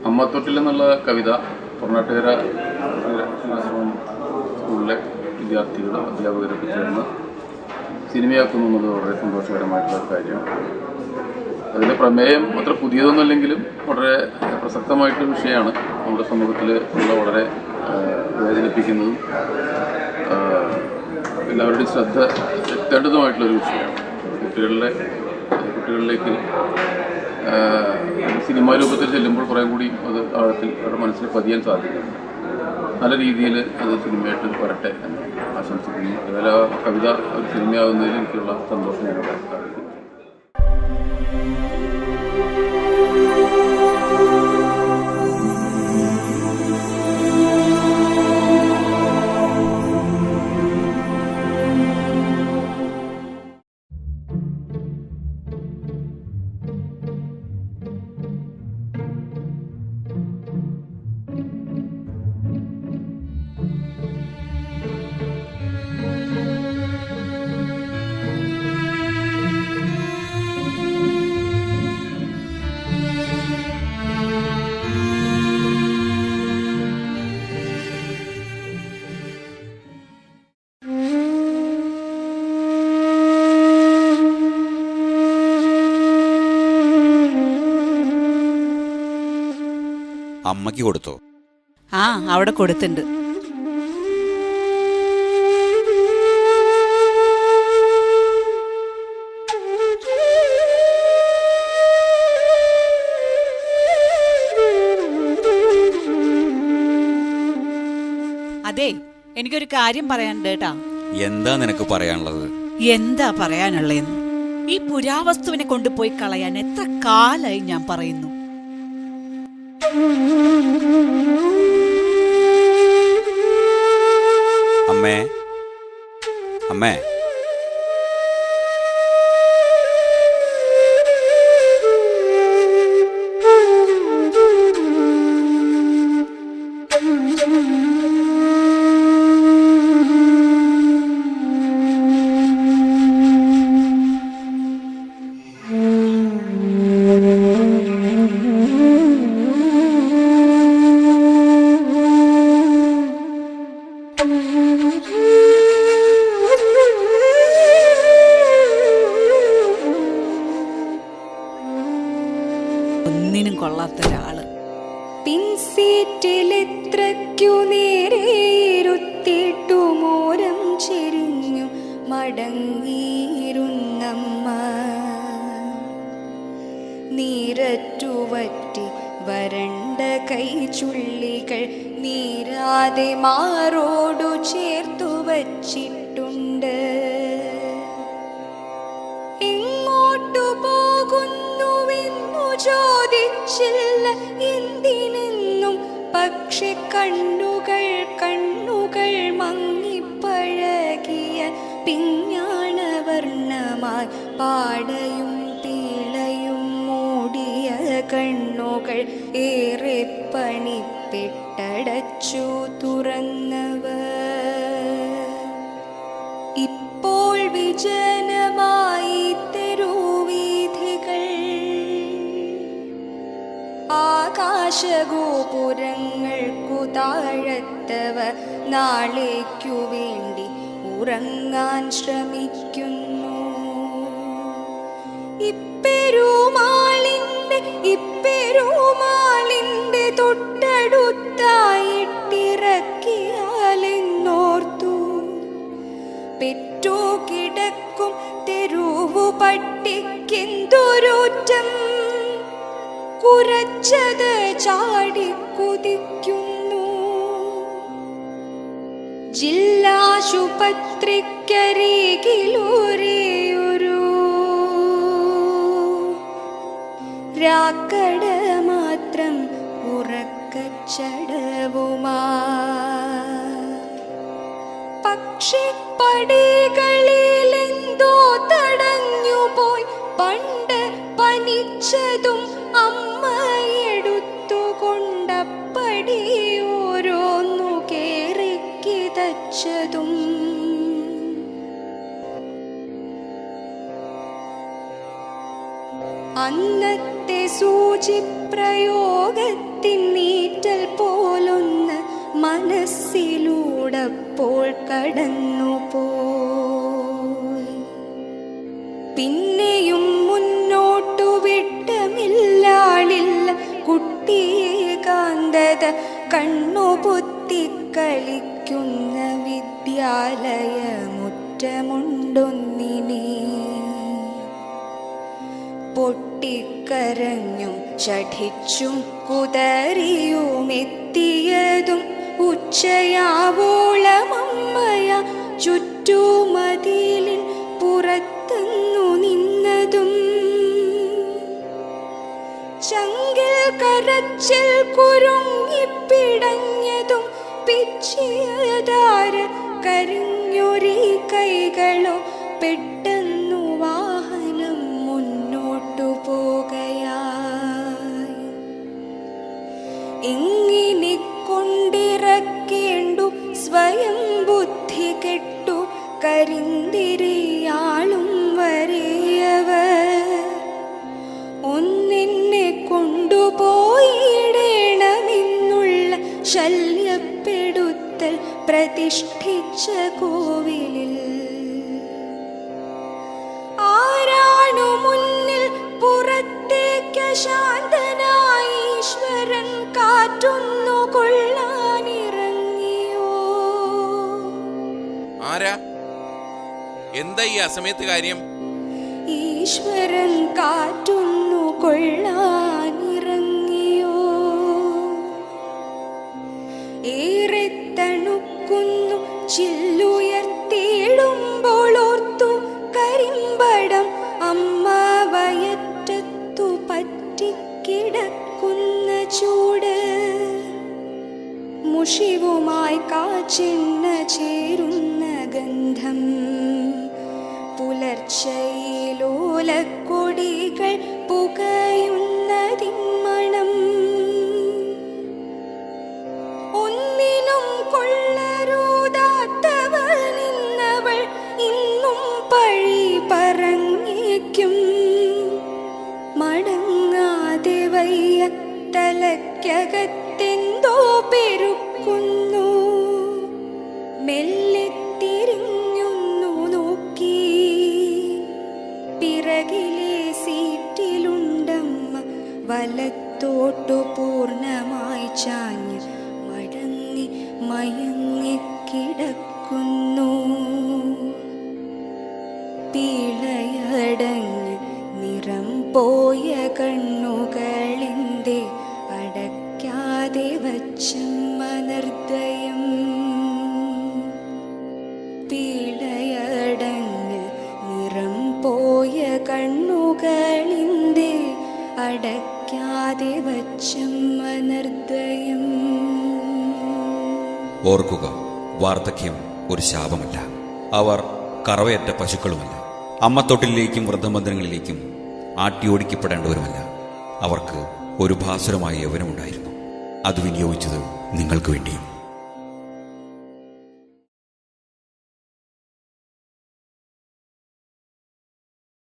അമ്മത്തൊട്ടിൽ എന്നുള്ള കവിത പൊറനാട്ടുകര സ്കൂളിലെ വിദ്യാർത്ഥികളും അധ്യാപകരൊക്കെ ചേർന്ന് സിനിമയാക്കുന്നു എന്നത് വളരെ സന്തോഷകരമായിട്ടുള്ള ഒരു കാര്യമാണ്. അതിൻ്റെ പ്രമേയം അത്ര പുതിയതൊന്നുമല്ലെങ്കിലും വളരെ പ്രസക്തമായിട്ടൊരു വിഷയമാണ്. നമ്മുടെ സമൂഹത്തിൽ ഉള്ള വളരെ വേദനിപ്പിക്കുന്നതും എല്ലാവരുടെയും ശ്രദ്ധ എത്തേണ്ടതുമായിട്ടുള്ളൊരു വിഷയമാണ്. കുട്ടികളിലേക്ക് സിനിമാ രൂപത്തിൽ ചെല്ലുമ്പോൾ കുറേ കൂടി അത് ആഴത്തിൽ അവരുടെ മനസ്സിൽ പതിയാൻ സാധിക്കും. നല്ല രീതിയിൽ അത് സിനിമയായിട്ട് വരട്ടെ എന്ന് ആശംസിക്കുന്നു. അതുപോലെ ആ കവിത ഒരു സിനിമയാകുന്നതിൽ എനിക്കുള്ള സന്തോഷം ഞാൻ സാധിക്കും. അമ്മയ്ക്ക് കൊടുത്തോ? ആ, അവിടെ കൊടുത്തിട്ടുണ്ട്. അതെ, എനിക്കൊരു കാര്യം പറയാനുണ്ട് കേട്ടാ. എന്താ നിനക്ക് പറയാനുള്ളത്? എന്താ പറയാനുള്ളതെന്ന്? ഈ പുരാവസ്തുവിനെ കൊണ്ടുപോയി കളയാൻ എത്ര കാലായി ഞാൻ പറയുന്നു. അമ്മേ, അമ്മേ, ഒന്നിനും കൊള്ളാത്ത ഒരാള്. പിൻസീറ്റിലെത്രയ്ക്കു നേരെയിരുത്തിട്ടു മോരം ചെരിഞ്ഞു മടങ്ങിയിരുന്നമ്മ. നീരറ്റുവറ്റി വരണ്ട കൈചുള്ളികൾ നീരാതെ മാറോടു ചേർത്തു വച്ചിട്ടുണ്ട്. എങ്ങോട്ടു പോകുന്നുവെന്നു ചോദിച്ചില്ല എന്തിനെന്നും. പക്ഷെ കണ്ണുകൾ മങ്ങിപ്പഴകിയ പിഞ്ഞാണവർണ്ണമായി പാടയും പീളയും മൂടിയ കണ്ണുകൾ ഏറെ പണിപ്പെട്ടടച്ചു തുറന്നവർ. ഇപ്പോൾ വിജനമായി തെരുവീഥികൾ. ആകാശഗോപുരങ്ങൾക്കു താഴത്തവർ നാളേക്കു വേണ്ടി ഉറങ്ങാൻ ശ്രമിക്കുന്നു. ഇപ്പെരുമാളിന്റെ തൊട്ടടുത്തായിട്ടിറക്കിയാലെന്നോർത്തു. പെറ്റു കിടക്കും തെരുവു പട്ടിക്കെന്തൊരോറ്റം. കുരച്ചത് ചാടിക്കുതിക്കുന്നു. ജില്ലാശുപത്രിക്കരികിലൊരേയൊരു രാക്കട മാത്രം ഉറക്കച്ചടവുമാ. പക്ഷെ പടികളിലെന്തോ തടഞ്ഞുപോയി. പണ്ട് പനിച്ചതും അമ്മയെടുത്തുകൊണ്ടപ്പടി ഓരോന്നു കേറിക്കിതച്ചതും. അന്നത്തെ സൂചിപ്രയോഗത്തിൻ നീറ്റൽ പോലൊന്ന് മനസ്സിലൂടപ്പോൾ കടന്നുപോയി. പിന്നെയും മുന്നോട്ടു വിട്ടമില്ലാളില്ല കുട്ടിയെ കാന്തത കണ്ണുപൊത്തിക്കളിക്കുന്ന വിദ്യാലയമുറ്റമുണ്ടൊന്നിനെ. പൊട്ടിക്കരഞ്ഞും ചഠിച്ചും കുതറിയുമെത്തിയതും ഉച്ചയാവോളമമ്മയ ചുറ്റുമതിലിൻ പുറത്തുന്നു നിന്നതും. ചങ്കിൽ കരച്ചിൽ കുരുങ്ങിപ്പിടഞ്ഞതും പിച്ചിയതാര കരിഞ്ഞൊരീ കൈകളോ പെട്ടെന്നു വാഹനം മുന്നോട്ടു പോകയായി. ഇങ്ങനെ കൊണ്ടിറക്കേണ്ടു സ്വയം ബുദ്ധി കെട്ടു കരിന്തിരിയാളും വരെയവർ. ഒന്നെന്നെ കൊണ്ടുപോയിടേണമെന്നുള്ള ശല്യപ്പെടുത്തൽ പ്രതിഷ്ഠിച്ച കോവിലിൽ ആരാണു മുന്നിൽ പുറത്തേക്ക് ശാന്തനായി ഈശ്വരൻ കാറ്റൊന്നു കൊള്ളാനിറങ്ങിയോ? ആരാ? എന്താ ഈ അസമയത്ത് കാര്യം? ഈശ്വരൻ കാറ്റൊന്നു കൊള്ളാനിറങ്ങിയോ? ഏറെ തണുക്കുന്നു ചില്ലുയർത്തിയിടുമ്പോൾ ഓർത്തു കരിമ്പടം അമ്മ വയറ്റത്തു പറ്റിക്കിടക്കുന്ന ചൂട്. മുഷിവുമായി കാച്ചെണ്ണ ചേരുന്ന ഗന്ധം. പുലർച്ചയിലോലക്കൊടികൾ പുകയുന്നതിൻ മണം. ഒന്നിനും കൊള്ളരുതാത്തവൾ നിന്നവൾ ഇന്നും പഴി പറഞ്ഞേക്കും. മടങ്ങാതെ വയ്യ തലയ്ക്കകത്തെന്തോ പെരുക്കുന്നു. മെല്ലെ തിരിഞ്ഞൊന്നു നോക്കി. പിറകിലെ സീറ്റിലുണ്ടമ്മ വലത്തോട്ടു പൂർണ്ണമായി ചാഞ്ഞ് മടങ്ങി മയങ്ങിക്കിടക്കുന്നു. പീളയടഞ്ഞ് നിറം പോയ കണ്ണുകളെന്തേ അടയ്ക്കാതെ വച്ചമ്മ നിർദ്ദയം. പീളയടഞ്ഞ് നിറം പോയ കണ്ണുകളെന്തേ അടയ്ക്കാതെ വച്ചമ്മ നിർദ്ദയം. ഓർക്കുക, വാർദ്ധക്യം ഒരു ശാപമല്ല. അവർ കറവയറ്റ പശുക്കളുമല്ല. അമ്മത്തൊട്ടിലേക്കും വൃദ്ധമന്ദിരങ്ങളിലേക്കും ആട്ടിയോടിക്കപ്പെടേണ്ടവരുമല്ല. അവർക്ക് ഒരു ഭാസുരമായ യൗവനമുണ്ടായിരുന്നു. അത് വിനിയോഗിച്ചത് നിങ്ങൾക്ക് വേണ്ടിയും.